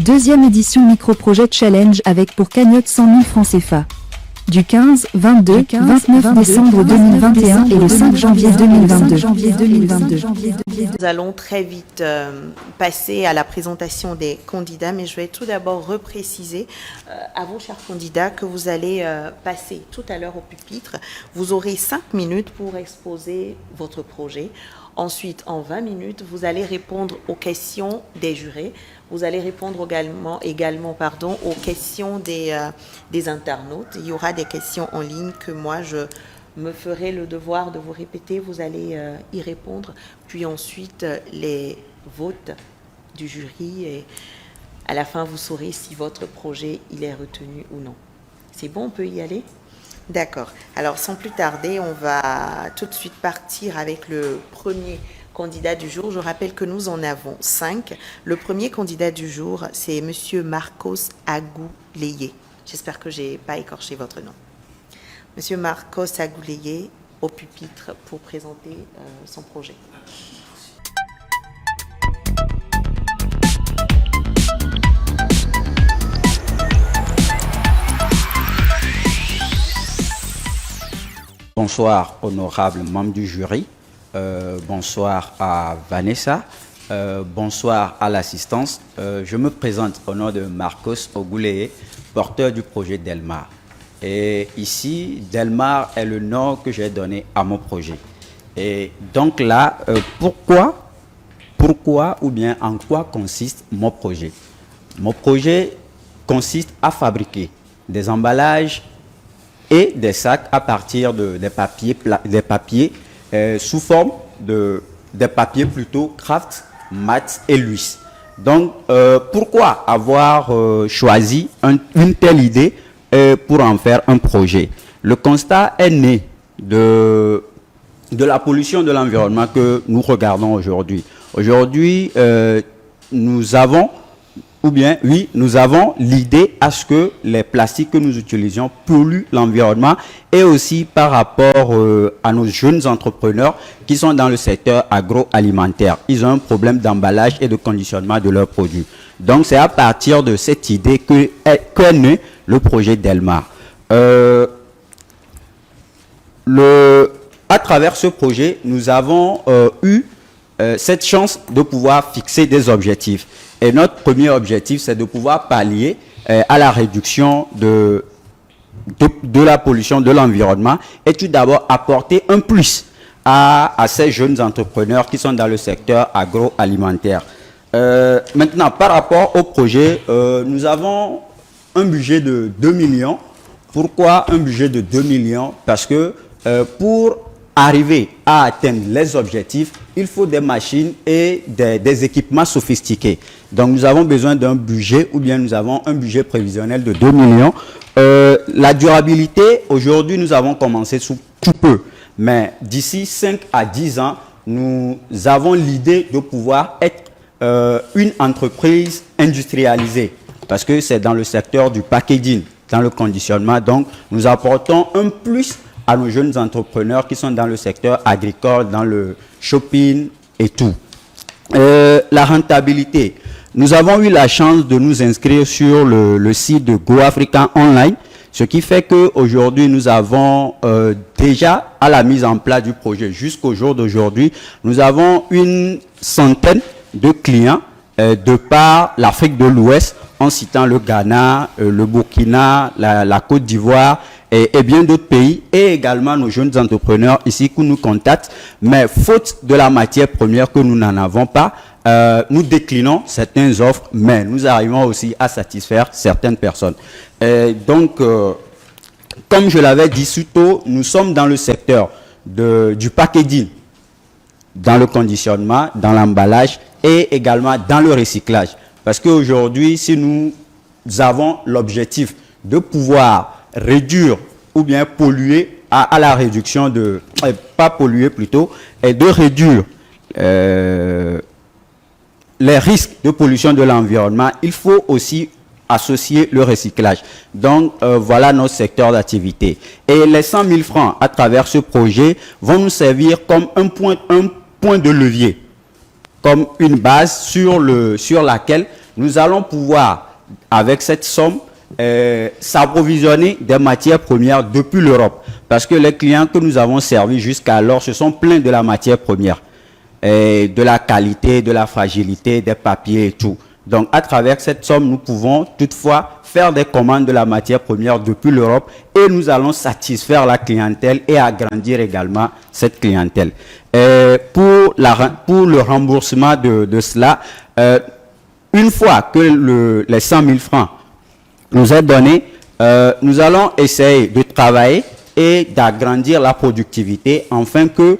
Deuxième édition Micro-Projet Challenge avec pour cagnotte 100 000 francs CFA. Du 15, 22, 29 décembre 2021 et le 5 janvier 2022. Nous allons très vite passer à la présentation des candidats, mais je vais tout d'abord repréciser à vos chers candidats que vous allez passer tout à l'heure au pupitre. Vous aurez 5 minutes pour exposer votre projet. Ensuite, en 20 minutes, vous allez répondre aux questions des jurés. Vous allez répondre également aux questions des internautes. Il y aura des questions en ligne que moi, je me ferai le devoir de vous répéter. Vous allez y répondre. Puis ensuite, les votes du jury. Et à la fin, vous saurez si votre projet il est retenu ou non. C'est bon, on peut y aller ? D'accord. Alors, sans plus tarder, on va tout de suite partir avec le premier candidat du jour. Je rappelle que nous en avons 5. Le premier candidat du jour, c'est Monsieur Marcos Agouleye. J'espère que je n'ai pas écorché votre nom. Monsieur Marcos Agouleye, au pupitre pour présenter son projet. Bonsoir, honorables membres du jury. Bonsoir à Vanessa. Bonsoir à l'assistance. Je me présente au nom de Marcos Agouleye, porteur du projet Delmar. Et ici, Delmar est le nom que j'ai donné à mon projet. Et donc là, pourquoi ou bien en quoi consiste mon projet? Mon projet consiste à fabriquer des emballages et des sacs à partir des papiers sous forme des papiers plutôt craft, mat et luisse. Donc, pourquoi avoir choisi une telle idée pour en faire un projet? Le constat est né de la pollution de l'environnement que nous regardons aujourd'hui. Aujourd'hui, nous avons l'idée à ce que les plastiques que nous utilisions polluent l'environnement et aussi par rapport à nos jeunes entrepreneurs qui sont dans le secteur agroalimentaire. Ils ont un problème d'emballage et de conditionnement de leurs produits. Donc, c'est à partir de cette idée qu'est né le projet Delmar. À travers ce projet, nous avons eu cette chance de pouvoir fixer des objectifs. Et notre premier objectif, c'est de pouvoir pallier à la réduction de la pollution de l'environnement et tout d'abord apporter un plus à ces jeunes entrepreneurs qui sont dans le secteur agroalimentaire. Maintenant, par rapport au projet, nous avons un budget de 2 millions. Pourquoi un budget de 2 millions? Parce que pour arriver à atteindre les objectifs, il faut des machines et des équipements sophistiqués. Donc, nous avons besoin d'un budget ou bien nous avons un budget prévisionnel de 2 millions. La durabilité, aujourd'hui, nous avons commencé sous tout peu. Mais d'ici 5 à 10 ans, nous avons l'idée de pouvoir être une entreprise industrialisée. Parce que c'est dans le secteur du packaging, dans le conditionnement. Donc, nous apportons un plus à nos jeunes entrepreneurs qui sont dans le secteur agricole, dans le shopping et tout. La rentabilité. Nous avons eu la chance de nous inscrire sur le site de Go Africa Online, ce qui fait qu'aujourd'hui, nous avons déjà, à la mise en place du projet jusqu'au jour d'aujourd'hui, nous avons une centaine de clients de par l'Afrique de l'Ouest, en citant le Ghana, le Burkina, la Côte d'Ivoire et bien d'autres pays, et également nos jeunes entrepreneurs ici qui nous contactent. Mais faute de la matière première que nous n'en avons pas, nous déclinons certaines offres, mais nous arrivons aussi à satisfaire certaines personnes. Donc, comme je l'avais dit plus tôt, nous sommes dans le secteur du packaging, dans le conditionnement, dans l'emballage et également dans le recyclage. Parce qu'aujourd'hui, si nous avons l'objectif de pouvoir réduire ou bien polluer à la réduction de... pas polluer plutôt, et de réduire les risques de pollution de l'environnement, il faut aussi associer le recyclage. Donc, voilà notre secteur d'activité. Et les 100 000 francs à travers ce projet vont nous servir comme un point de levier, comme une base sur laquelle nous allons pouvoir, avec cette somme, s'approvisionner des matières premières depuis l'Europe. Parce que les clients que nous avons servis jusqu'alors se sont plaints de la matière première, de la qualité, de la fragilité, des papiers et tout. Donc, à travers cette somme, nous pouvons toutefois faire des commandes de la matière première depuis l'Europe et nous allons satisfaire la clientèle et agrandir également cette clientèle. Pour le remboursement de cela, une fois que les 100 000 francs nous est donné, nous allons essayer de travailler et d'agrandir la productivité afin que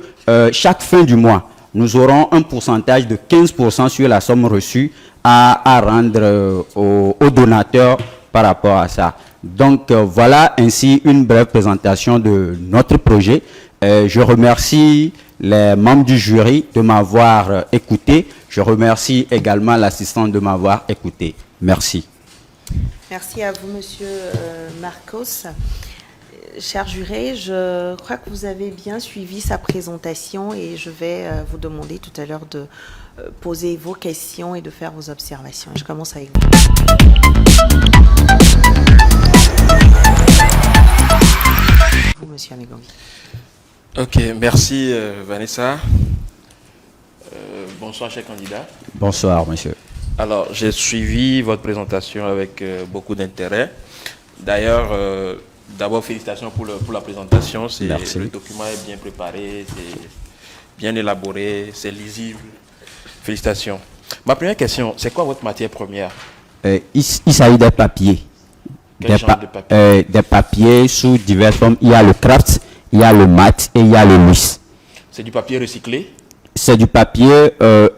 chaque fin du mois, nous aurons un pourcentage de 15% sur la somme reçue à rendre aux donateurs par rapport à ça. Donc voilà ainsi une brève présentation de notre projet. Je remercie les membres du jury de m'avoir écouté. Je remercie également l'assistant de m'avoir écouté. Merci. Merci à vous, Monsieur Marcos. Cher juré, je crois que vous avez bien suivi sa présentation et je vais vous demander tout à l'heure de poser vos questions et de faire vos observations. Je commence avec vous. Vous, Monsieur Amegongi. Ok, merci Vanessa. Bonsoir, chers candidats. Bonsoir, monsieur. Alors, j'ai suivi votre présentation avec beaucoup d'intérêt. D'ailleurs, d'abord, félicitations pour la présentation. Le document est bien préparé, c'est bien élaboré, c'est lisible. Félicitations. Ma première question, c'est quoi votre matière première? Il s'agit des papiers. Quel genre de papier? Des papiers sous diverses formes. Il y a le craft, il y a le mat et il y a le lisse. C'est du papier recyclé? C'est du papier,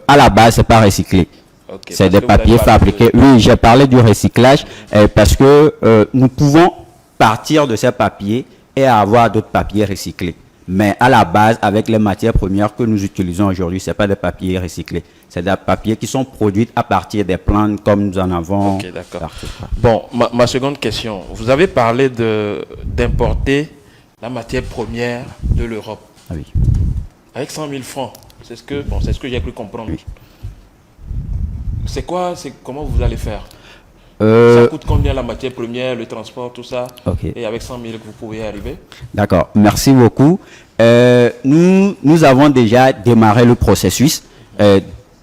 à la base, c'est pas recyclé. Okay, c'est des papiers fabriqués. Oui, j'ai parlé du recyclage parce que nous pouvons partir de ces papiers et avoir d'autres papiers recyclés. Mais à la base, avec les matières premières que nous utilisons aujourd'hui, ce n'est pas des papiers recyclés. C'est des papiers qui sont produits à partir des plantes comme nous en avons. Ok, d'accord. Bon, ma seconde question. Vous avez parlé d'importer la matière première de l'Europe. Ah oui. Avec 100 000 francs. C'est ce que j'ai cru comprendre. Oui. Comment vous allez faire? Ça coûte combien la matière première, le transport, tout ça? Okay. Et avec 100 000, vous pouvez y arriver? D'accord, merci beaucoup. Nous avons déjà démarré le processus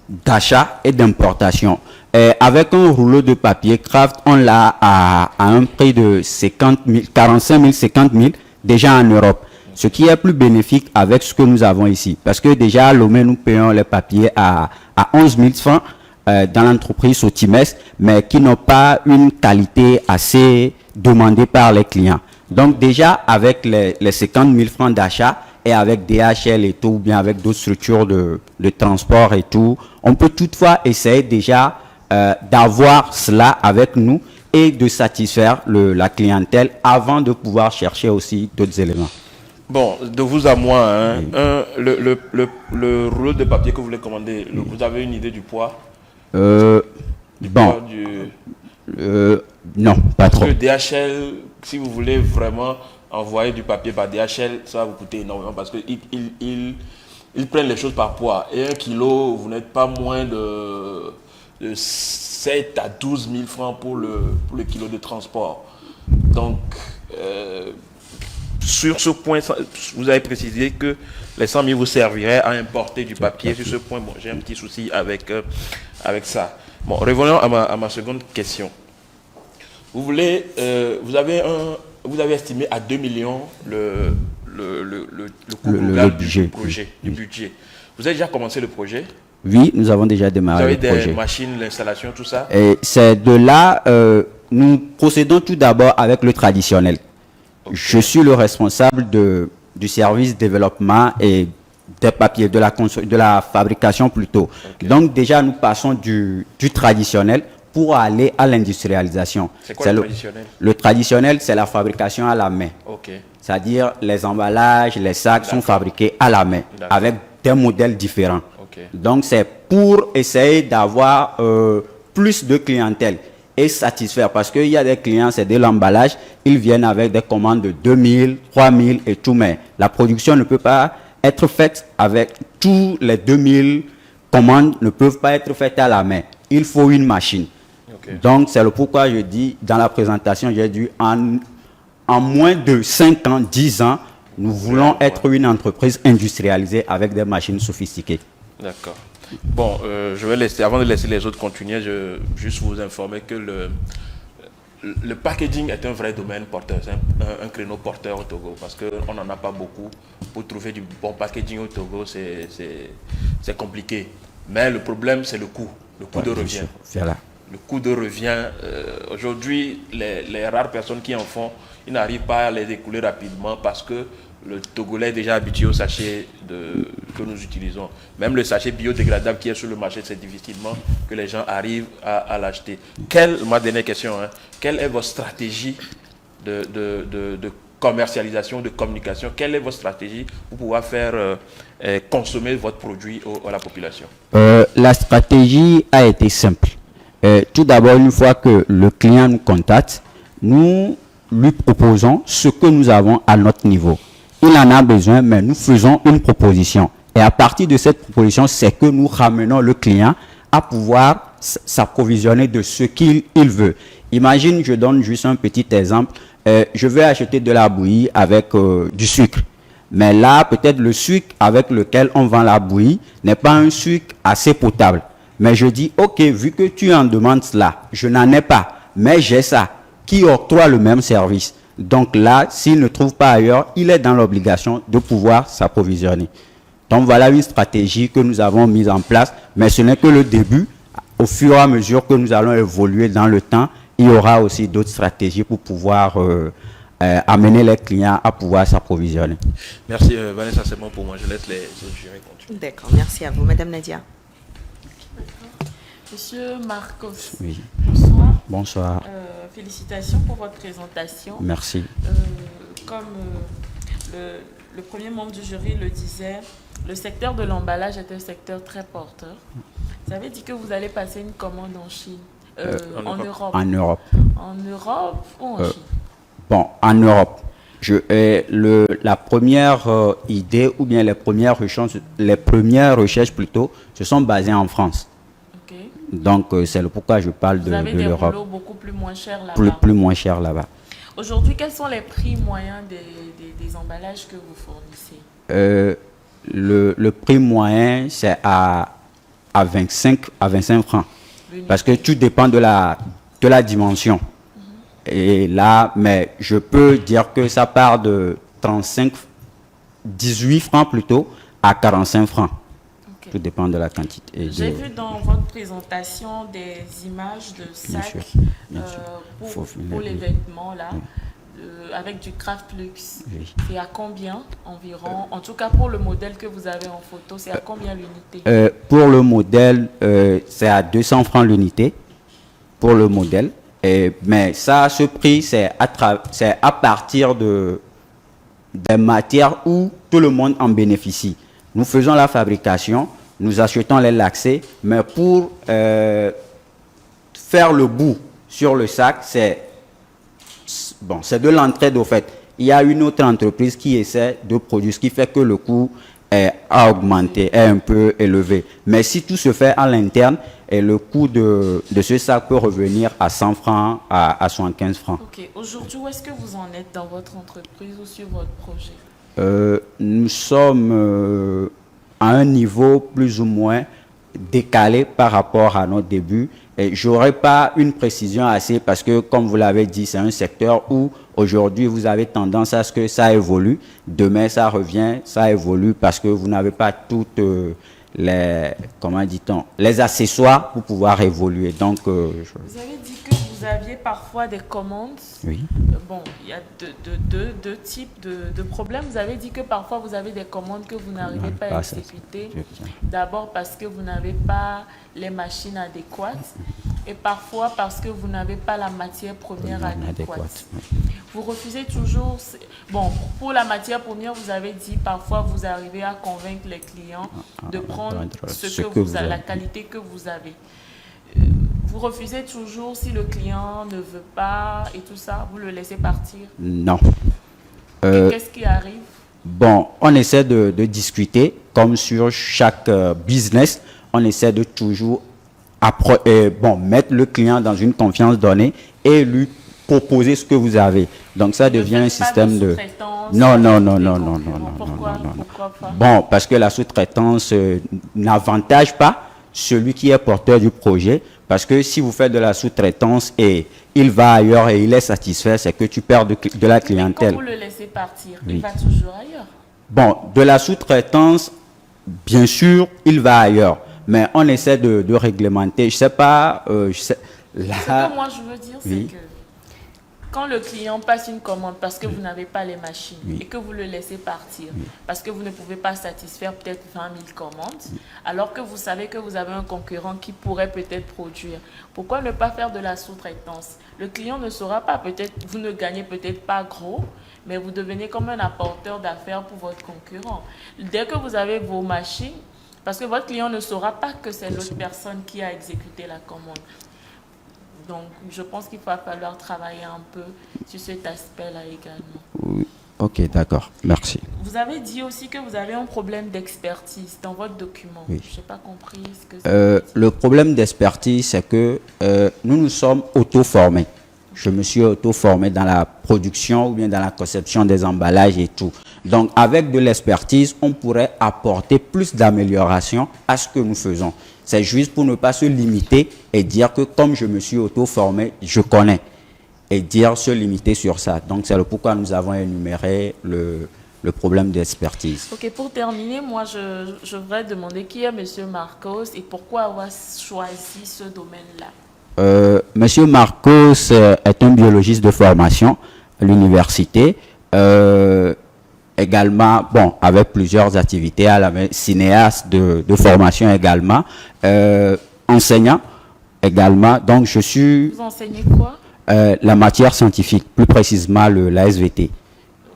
d'achat et d'importation. Avec un rouleau de papier craft, on l'a à un prix de 45 000, 50 000 déjà en Europe. Ce qui est plus bénéfique avec ce que nous avons ici. Parce que déjà à Lomé, nous payons les papiers à 11 000 francs. Dans l'entreprise Sotimes, mais qui n'ont pas une qualité assez demandée par les clients. Donc déjà, avec les 50 000 francs d'achat et avec DHL et tout, ou bien avec d'autres structures de transport et tout, on peut toutefois essayer déjà d'avoir cela avec nous et de satisfaire la clientèle avant de pouvoir chercher aussi d'autres éléments. Bon, de vous à moi, hein, oui. le rouleau de papier que vous voulez commander, vous avez une idée du poids? Bon, non, pas trop. Parce que DHL, si vous voulez vraiment envoyer du papier par DHL, ça va vous coûter énormément parce qu'ils prennent les choses par poids. Et 1 kilo, vous n'êtes pas moins de 7 à 12 000 francs pour le kilo de transport. Donc, sur ce point, vous avez précisé que les 100 000 vous serviraient à importer du papier. Sur ce point, bon, j'ai un petit souci avec ça. Bon, revenons à ma seconde question. Vous avez estimé à 2 millions le coût global du budget. Vous avez déjà commencé le projet? Oui, nous avons déjà démarré le projet. Vous avez des machines, l'installation, tout ça? Et c'est de là, nous procédons tout d'abord avec le traditionnel. Okay. Je suis le responsable du service développement et des papiers, de la fabrication plutôt. Okay. Donc déjà, nous passons du traditionnel pour aller à l'industrialisation. C'est quoi le traditionnel? Le traditionnel, c'est la fabrication à la main. Okay. C'est-à-dire les emballages, les sacs sont fabriqués à la main avec des modèles différents. Okay. Donc c'est pour essayer d'avoir plus de clientèle et satisfaire, parce qu'il y a des clients, c'est de l'emballage, ils viennent avec des commandes de 2000, 3000 et tout, mais la production ne peut pas être faite avec tous les 2000 commandes, ne peuvent pas être faites à la main. Il faut une machine. Okay. Donc, c'est le pourquoi je dis, dans la présentation, j'ai dit, en moins de 5 ans, 10 ans, nous voulons être une entreprise industrialisée avec des machines sophistiquées. D'accord. Bon, je vais laisser, avant de laisser les autres continuer, je veux juste vous informer que le packaging est un vrai domaine porteur, c'est un créneau porteur au Togo, parce qu'on n'en a pas beaucoup. Pour trouver du bon packaging au Togo, c'est compliqué. Mais le problème, c'est le coût de revient. Voilà. Le coût de revient, aujourd'hui, les rares personnes qui en font, ils n'arrivent pas à les écouler rapidement parce que le Togolais est déjà habitué au sachet que nous utilisons. Même le sachet biodégradable qui est sur le marché, c'est difficilement que les gens arrivent à l'acheter. Ma dernière question, quelle est votre stratégie de commercialisation, de communication? Quelle est votre stratégie pour pouvoir faire consommer votre produit à la population? La stratégie a été simple. Tout d'abord, une fois que le client nous contacte, nous lui proposons ce que nous avons à notre niveau. Il en a besoin, mais nous faisons une proposition. Et à partir de cette proposition, c'est que nous ramenons le client à pouvoir s'approvisionner de ce qu'il veut. Imagine, je donne juste un petit exemple. Je vais acheter de la bouillie avec du sucre. Mais là, peut-être le sucre avec lequel on vend la bouillie n'est pas un sucre assez potable. Mais je dis, ok, vu que tu en demandes cela, je n'en ai pas, mais j'ai ça, qui octroie le même service. Donc là, s'il ne trouve pas ailleurs, il est dans l'obligation de pouvoir s'approvisionner. Donc voilà une stratégie que nous avons mise en place, mais ce n'est que le début. Au fur et à mesure que nous allons évoluer dans le temps, il y aura aussi d'autres stratégies pour pouvoir amener les clients à pouvoir s'approvisionner. Merci Vanessa, c'est bon pour moi. Je laisse les autres jurés continuer. D'accord, merci à vous. Madame Nadia. Monsieur Marcos, Oui. bonsoir. Bonsoir. Félicitations pour votre présentation. Merci. Comme le premier membre du jury le disait, le secteur de l'emballage est un secteur très porteur. Vous avez dit que vous allez passer une commande en Chine, en Europe. En Europe. En Europe ou en Chine? Bon, en Europe. La première idée ou bien les premières recherches plutôt se sont basées en France. Okay. Donc c'est le pourquoi je parle de l'Europe. Vous avez des rouleaux beaucoup plus moins chers là-bas. Plus moins cher là-bas. Aujourd'hui, quels sont les prix moyens des emballages que vous fournissez? Le prix moyen c'est à 25 francs. Parce que tout dépend de la dimension. Et là, mais je peux dire que ça part de 18 francs plutôt à 45 francs. Okay. Tout dépend de la quantité. J'ai vu dans votre présentation des images de sacs pour les vêtements là, avec du craft luxe. Oui. C'est à combien environ? En tout cas pour le modèle que vous avez en photo, c'est à combien l'unité? Pour le modèle, c'est à 200 francs l'unité pour le modèle. Mais ça, ce prix, c'est à partir des matières où tout le monde en bénéficie. Nous faisons la fabrication, nous achetons les lacets, mais pour faire le bout sur le sac, c'est de l'entraide au fait. Il y a une autre entreprise qui essaie de produire, ce qui fait que le coût a augmenté, est un peu élevé. Mais si tout se fait à l'interne, et le coût de ce sac peut revenir à 100 francs, à 75 francs. Ok. Aujourd'hui, où est-ce que vous en êtes dans votre entreprise ou sur votre projet? Nous sommes à un niveau plus ou moins décalé par rapport à notre début. Je n'aurai pas une précision assez parce que, comme vous l'avez dit, c'est un secteur où aujourd'hui vous avez tendance à ce que ça évolue. Demain, ça revient, ça évolue parce que vous n'avez pas toutes les accessoires pour pouvoir évoluer. Donc, vous avez dit que vous aviez parfois des commandes. Oui. Bon, il y a deux types de problèmes. Vous avez dit que parfois vous avez des commandes que vous n'arrivez pas à exécuter. D'abord parce que vous n'avez pas les machines adéquates et parfois parce que vous n'avez pas la matière première adéquate. Vous refusez toujours... Bon, pour la matière première, vous avez dit parfois vous arrivez à convaincre les clients de prendre la qualité que vous avez. Vous refusez toujours si le client ne veut pas et tout ça, vous le laissez partir? Non. Qu'est-ce qui arrive? Bon, on essaie de discuter, comme sur chaque business, on essaie de toujours mettre le client dans une confiance donnée et lui proposer ce que vous avez. Donc ça devient un système de... Non. Pourquoi pas? Bon, parce que la sous-traitance n'avantage pas celui qui est porteur du projet, parce que si vous faites de la sous-traitance et il va ailleurs et il est satisfait, c'est que tu perds de la clientèle. Mais quand vous le laissez partir, il va toujours ailleurs. Bon, de la sous-traitance, bien sûr, il va ailleurs. Mais on essaie de réglementer. Je sais pas... Ce que moi je veux dire, c'est que quand le client passe une commande parce que vous n'avez pas les machines et que vous le laissez partir parce que vous ne pouvez pas satisfaire peut-être 20 000 commandes, alors que vous savez que vous avez un concurrent qui pourrait peut-être produire, pourquoi ne pas faire de la sous-traitance? Le client ne saura pas, peut-être, vous ne gagnez peut-être pas gros, mais vous devenez comme un apporteur d'affaires pour votre concurrent. Dès que vous avez vos machines, parce que votre client ne saura pas que c'est l'autre personne qui a exécuté la commande. Donc, je pense qu'il va falloir travailler un peu sur cet aspect-là également. Oui. Ok, d'accord. Merci. Vous avez dit aussi que vous avez un problème d'expertise dans votre document. Oui. Je n'ai pas compris ce que c'est. Le problème d'expertise, c'est que nous sommes auto-formés. Je me suis auto-formé dans la production ou bien dans la conception des emballages et tout. Donc, avec de l'expertise, on pourrait apporter plus d'amélioration à ce que nous faisons. C'est juste pour ne pas se limiter et dire que comme je me suis auto-formé, je connais. Et dire se limiter sur ça. Donc, c'est le pourquoi nous avons énuméré le problème d'expertise. Ok, pour terminer, moi, je voudrais demander qui est M. Marcos et pourquoi avoir choisi ce domaine-là. Monsieur Marcos est un biologiste de formation à l'université. Également, bon, avec plusieurs activités, à la cinéaste de formation également, enseignant également. Donc, je suis... Vous enseignez quoi? La matière scientifique, plus précisément la SVT,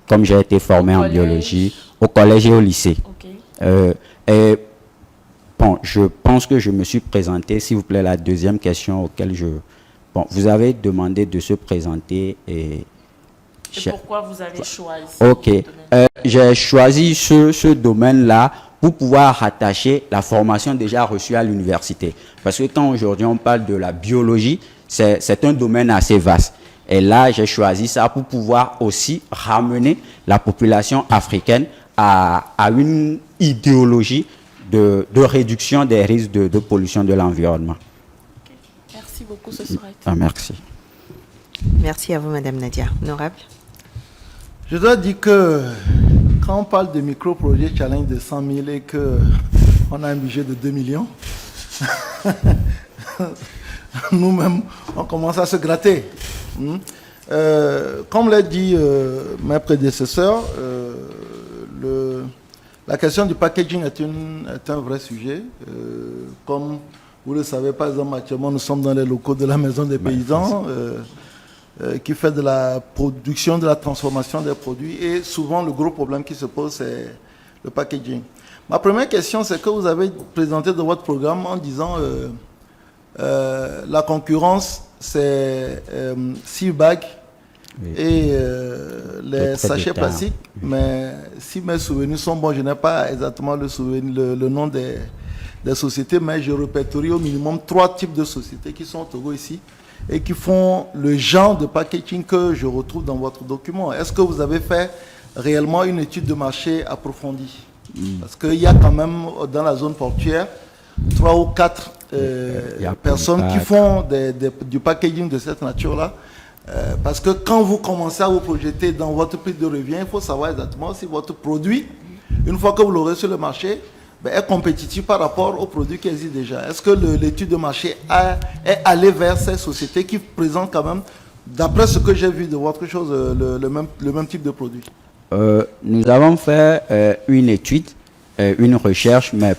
comme j'ai été formé en biologie, au collège et au lycée. Okay. Et bon, je pense que je me suis présenté, s'il vous plaît, la deuxième question auquel je... Bon, vous avez demandé de se présenter et pourquoi vous avez choisi Ok. J'ai choisi ce domaine-là pour pouvoir rattacher la formation déjà reçue à l'université. Parce que quand aujourd'hui on parle de la biologie, c'est un domaine assez vaste. Et là, j'ai choisi ça pour pouvoir aussi ramener la population africaine à une idéologie de réduction des risques de pollution de l'environnement. Okay. Merci beaucoup, ce sera tout. Ah, merci. Merci à vous, Madame Nadia. Honorable. Je dois dire que quand on parle de micro-projet challenge de 100 000 et qu'on a un budget de 2 millions, nous-mêmes, on commence à se gratter. Comme l'a dit mes prédécesseurs, la question du packaging est un vrai sujet. Comme vous le savez, par exemple, actuellement, nous sommes dans les locaux de la Maison des Paysans, qui fait de la production, de la transformation des produits. Et souvent, le gros problème qui se pose, c'est le packaging. Ma première question, c'est que vous avez présenté dans votre programme en disant la concurrence, c'est 6 bagues et les sachets plastiques. Mais si mes souvenirs sont bons, je n'ai pas exactement le nom des sociétés, mais je répertorie au minimum 3 types de sociétés qui sont au Togo ici et qui font le genre de packaging que je retrouve dans votre document. Est-ce que vous avez fait réellement une étude de marché approfondie? Parce qu'il y a quand même dans la zone portuaire 3 ou 4 personnes qui font du packaging de cette nature-là. Parce que quand vous commencez à vous projeter dans votre prix de revient, il faut savoir exactement si votre produit, une fois que vous l'aurez sur le marché, est compétitif par rapport aux produits qui existent déjà. Est-ce que l'étude de marché est allée vers ces sociétés qui présentent quand même, d'après ce que j'ai vu de votre chose, le même type de produit? Nous avons fait une étude, une recherche, mais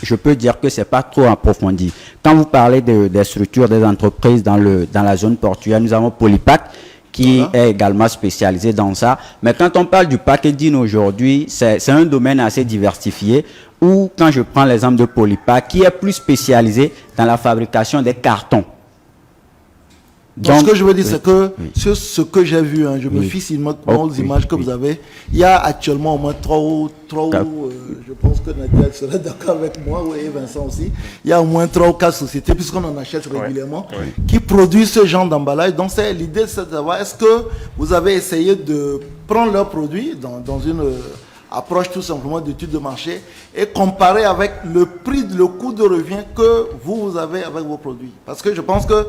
je peux dire que ce n'est pas trop approfondi. Quand vous parlez des structures, des entreprises dans la zone portuaire, nous avons Polypack qui est également spécialisé dans ça. Mais quand on parle du packaging aujourd'hui, c'est un domaine assez diversifié où, quand je prends l'exemple de Polypack, qui est plus spécialisé dans la fabrication des cartons. Donc, ce que je veux dire, c'est que sur ce que j'ai vu, je me fie seulement aux images que vous avez, il y a actuellement au moins je pense que Nadia serait d'accord avec moi, et Vincent aussi, il y a au moins 3 ou 4 sociétés, puisqu'on en achète régulièrement, qui produisent ce genre d'emballage. Donc l'idée, c'est de savoir, est-ce que vous avez essayé de prendre leurs produits dans une approche tout simplement d'étude de marché et comparer avec le coût de revient que vous avez avec vos produits. Parce que je pense que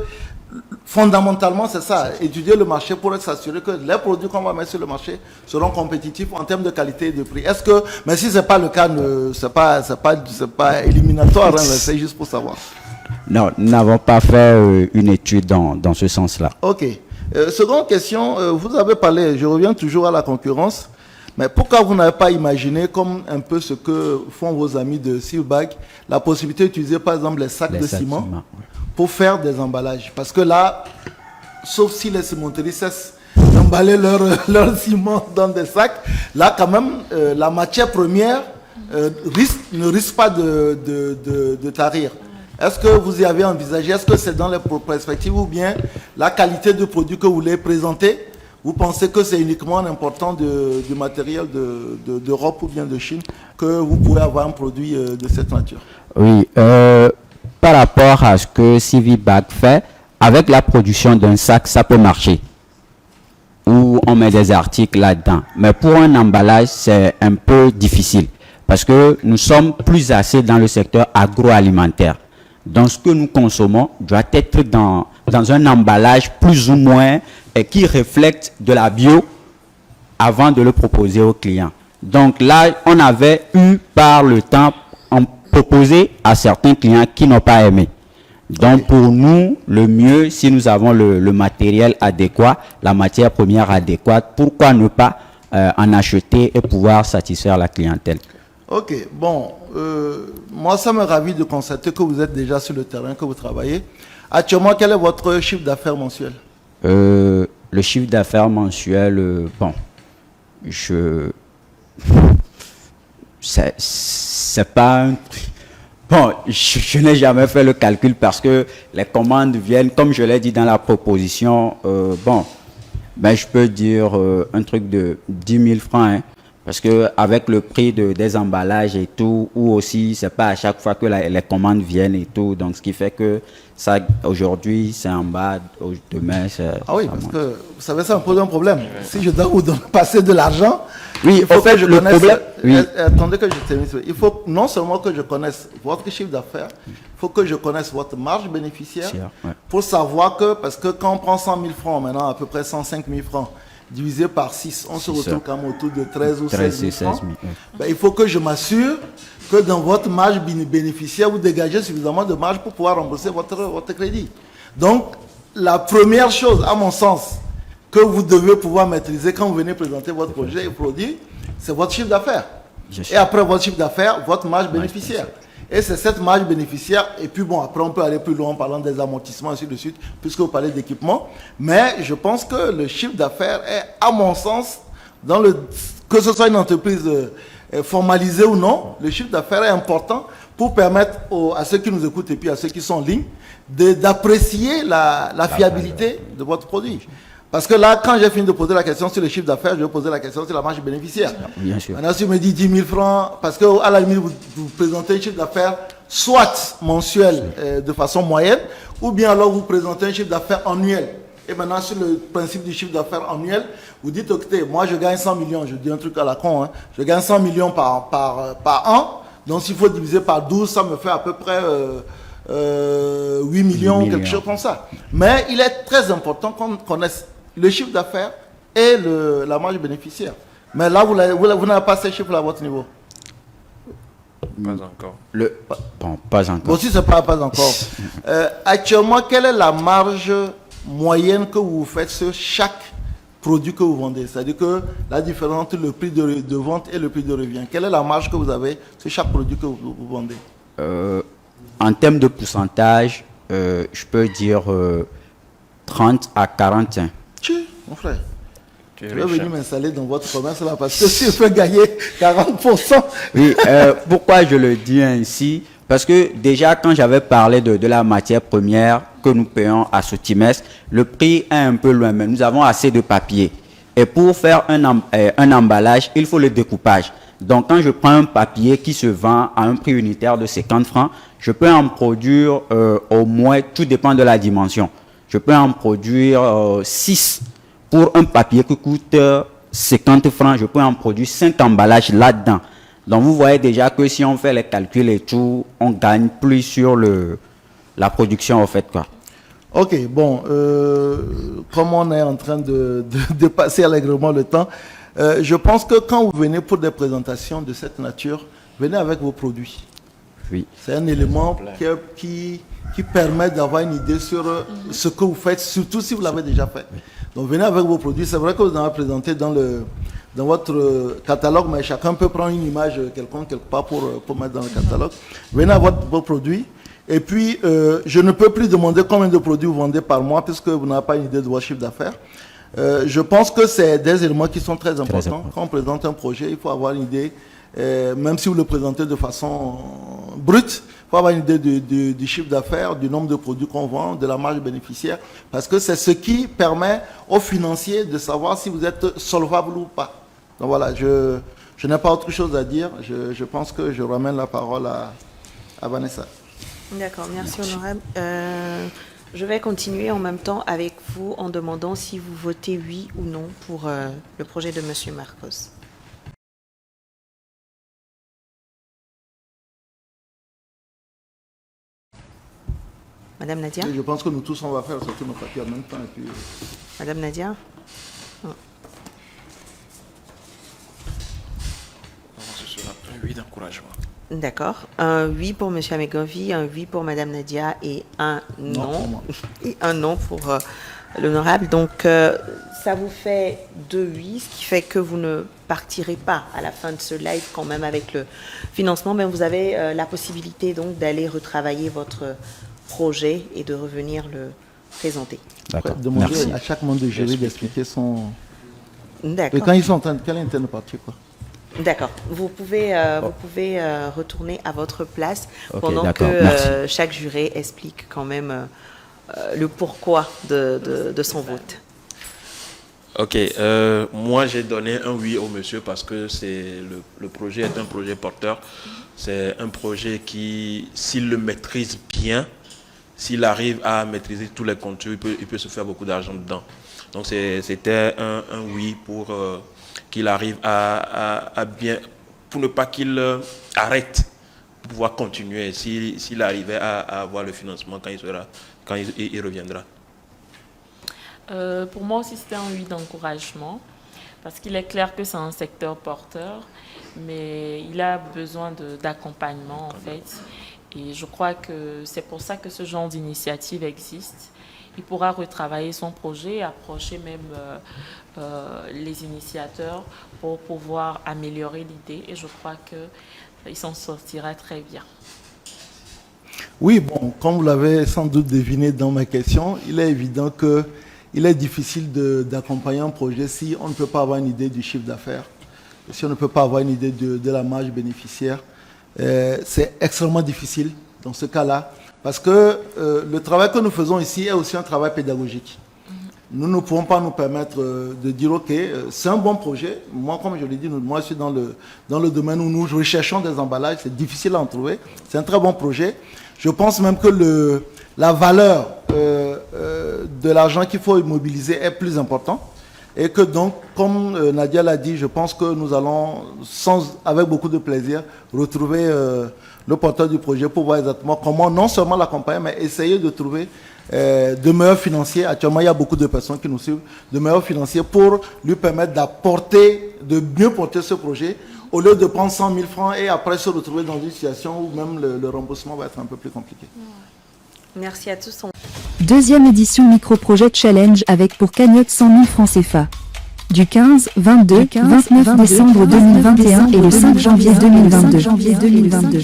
fondamentalement, c'est ça, étudier le marché pour s'assurer que les produits qu'on va mettre sur le marché seront compétitifs en termes de qualité et de prix. Est-ce que, mais si ce n'est pas le cas, c'est pas éliminatoire, c'est juste pour savoir. Non, nous n'avons pas fait une étude dans ce sens-là. Ok. Seconde question, vous avez parlé, je reviens toujours à la concurrence, mais pourquoi vous n'avez pas imaginé, comme un peu ce que font vos amis de Sealbag, la possibilité d'utiliser par exemple les sacs de ciment pour faire des emballages? Parce que là, sauf si les cimenteries cessent d'emballer leur ciment dans des sacs, là quand même, la matière première ne risque pas de tarir. Est-ce que vous y avez envisagé, est-ce que c'est dans les perspectives ou bien la qualité du produit que vous voulez présenter? Vous pensez que c'est uniquement important du matériel d'Europe ou bien de Chine que vous pouvez avoir un produit de cette nature? Oui, par rapport à ce que Civi-Bag fait, avec la production d'un sac, ça peut marcher. Ou on met des articles là-dedans. Mais pour un emballage, c'est un peu difficile. Parce que nous sommes plus assez dans le secteur agroalimentaire. Donc ce que nous consommons doit être dans un emballage plus ou moins qui reflète de la bio avant de le proposer aux clients. Donc là, on avait eu par le temps proposé à certains clients qui n'ont pas aimé. Donc pour nous, le mieux, si nous avons le matériel adéquat, la matière première adéquate, pourquoi ne pas en acheter et pouvoir satisfaire la clientèle? Ok, bon, moi ça me ravit de constater que vous êtes déjà sur le terrain, que vous travaillez. Actuellement, quel est votre chiffre d'affaires mensuel? Le chiffre d'affaires mensuel, bon, c'est pas un... Bon, je n'ai jamais fait le calcul parce que les commandes viennent, comme je l'ai dit dans la proposition, bon, ben je peux dire un truc de 10 000 francs, hein, parce que avec le prix des emballages et tout, ou aussi c'est pas à chaque fois que les commandes viennent et tout, donc ce qui fait que ça aujourd'hui c'est en bas, demain c'est... Ah oui, parce que vous savez, ça me pose un problème. Si je dois vous passer de l'argent, oui, il faut que je connaisse... Problème, oui. Attendez que je termine. Il faut non seulement que je connaisse votre chiffre d'affaires, il faut que je connaisse votre marge bénéficiaire pour savoir que, parce que quand on prend 100 000 francs maintenant, à peu près 105 000 francs, divisé par 6, on se retrouve quand même autour de 13 ou 16 000 francs. Ben, il faut que je m'assure que dans votre marge bénéficiaire, vous dégagez suffisamment de marge pour pouvoir rembourser votre crédit. Donc, la première chose, à mon sens, que vous devez pouvoir maîtriser quand vous venez présenter votre projet et produit, c'est votre chiffre d'affaires. Et après votre chiffre d'affaires, votre marge bénéficiaire. Et c'est cette marge bénéficiaire, et puis bon, après on peut aller plus loin en parlant des amortissements et ainsi de suite, puisque vous parlez d'équipement. Mais je pense que le chiffre d'affaires est, à mon sens, que ce soit une entreprise formalisée ou non, le chiffre d'affaires est important pour permettre à ceux qui nous écoutent et puis à ceux qui sont en ligne d'apprécier la fiabilité de votre produit. Parce que là, quand j'ai fini de poser la question sur le chiffre d'affaires, je vais poser la question sur la marge bénéficiaire. Bien sûr. Maintenant, si vous me dites 10 000 francs, parce qu'à la limite, vous présentez un chiffre d'affaires soit mensuel de façon moyenne, ou bien alors vous présentez un chiffre d'affaires annuel. Et maintenant, sur le principe du chiffre d'affaires annuel, vous dites, écoutez, moi je gagne 100 millions, je dis un truc à la con, hein, je gagne 100 millions par an, donc s'il faut diviser par 12, ça me fait à peu près 8 millions, quelque chose comme ça. Mais il est très important qu'on connaisse le chiffre d'affaires et la marge bénéficiaire. Mais là, vous n'avez pas ces chiffres à votre niveau. Pas encore. Bon, pas encore. Bon, si ce n'est pas encore. Actuellement, quelle est la marge moyenne que vous faites sur chaque produit que vous vendez? C'est-à-dire que la différence entre le prix de vente et le prix de revient. Quelle est la marge que vous avez sur chaque produit que vous vendez? En termes de pourcentage, je peux dire 30 à 41. Mon frère, je vais venir m'installer dans votre commerce là parce que si je peux gagner 40%. Oui, pourquoi je le dis ainsi? Parce que déjà, quand j'avais parlé de la matière première que nous payons à Sotimes, le prix est un peu loin, mais nous avons assez de papier. Et pour faire un emballage, il faut le découpage. Donc, quand je prends un papier qui se vend à un prix unitaire de 50 francs, je peux en produire au moins, tout dépend de la dimension. Je peux en produire 6 pour un papier qui coûte 50 francs. Je peux en produire 5 emballages là-dedans. Donc, vous voyez déjà que si on fait les calculs et tout, on gagne plus sur la production, en fait, quoi. Ok, bon, comme on est en train de passer allègrement le temps, je pense que quand vous venez pour des présentations de cette nature, venez avec vos produits. Oui. C'est un élément qui permet d'avoir une idée sur ce que vous faites, surtout si vous l'avez déjà fait. Donc venez avec vos produits. C'est vrai que vous en avez présenté dans votre catalogue, mais chacun peut prendre une image quelconque quelque part pour mettre dans le catalogue. Venez avec vos produits. Et puis, je ne peux plus demander combien de produits vous vendez par mois, puisque vous n'avez pas une idée de votre chiffre d'affaires. Je pense que c'est des éléments qui sont très importants. Quand on présente un projet, il faut avoir une idée, même si vous le présentez de façon brute, il faut avoir une idée du chiffre d'affaires, du nombre de produits qu'on vend, de la marge bénéficiaire, parce que c'est ce qui permet aux financiers de savoir si vous êtes solvable ou pas. Donc voilà, je n'ai pas autre chose à dire. Je pense que je ramène la parole à Vanessa. D'accord, merci honorable. Je vais continuer en même temps avec vous en demandant si vous votez oui ou non pour le projet de M. Marcos. Madame Nadia? Je pense que nous tous, on va faire sortir nos papiers en même temps. Et puis... Madame Nadia? Ce sera un oui d'encouragement. D'accord. Un oui pour M. Amegovi, un oui pour Mme Nadia et un non. Et un non pour l'honorable. Donc, ça vous fait 2 oui, ce qui fait que vous ne partirez pas à la fin de ce live quand même avec le financement, mais vous avez la possibilité donc d'aller retravailler votre projet et de revenir le présenter. D'accord. Demander à chaque membre de jury d'expliquer son... D'accord. Et quand ils sont en train de... Quel est l'intérêt de partir, quoi? D'accord. Vous pouvez retourner à votre place pendant d'accord. que chaque juré explique quand même le pourquoi de son vote. Ok. Moi, j'ai donné un oui au monsieur parce que le projet est un projet porteur. C'est un projet qui, s'il le maîtrise bien, s'il arrive à maîtriser tous les contours, il peut se faire beaucoup d'argent dedans. Donc, c'était un oui pour... qu'il arrive à bien, pour ne pas qu'il arrête, pour pouvoir continuer, s'il arrivait à avoir le financement quand il reviendra. Pour moi aussi, c'était un oui d'encouragement, parce qu'il est clair que c'est un secteur porteur, mais il a besoin d'accompagnement, en fait. Et je crois que c'est pour ça que ce genre d'initiative existe. Il pourra retravailler son projet, approcher même les initiateurs pour pouvoir améliorer l'idée. Et je crois qu'il s'en sortira très bien. Oui, bon, comme vous l'avez sans doute deviné dans ma question, il est évident qu'il est difficile d'accompagner un projet si on ne peut pas avoir une idée du chiffre d'affaires, si on ne peut pas avoir une idée de la marge bénéficiaire. C'est extrêmement difficile dans ce cas-là. Parce que le travail que nous faisons ici est aussi un travail pédagogique. Nous ne pouvons pas nous permettre de dire, OK, c'est un bon projet. Moi, comme je l'ai dit, moi, je suis dans le domaine où nous recherchons des emballages. C'est difficile à en trouver. C'est un très bon projet. Je pense même que la valeur de l'argent qu'il faut immobiliser est plus importante. Et que donc, comme Nadia l'a dit, je pense que nous allons, avec beaucoup de plaisir, retrouver le porteur du projet pour voir exactement comment non seulement l'accompagner, mais essayer de trouver de meilleurs financiers. Actuellement, il y a beaucoup de personnes qui nous suivent, de meilleurs financiers pour lui permettre de mieux porter ce projet, au lieu de prendre 100 000 francs et après se retrouver dans une situation où même le remboursement va être un peu plus compliqué. Merci à tous. Deuxième édition Micro-Projet Challenge avec pour cagnotte 100 000 francs CFA. Du 15, 22, 29 décembre 2021 et le 5 janvier 2022.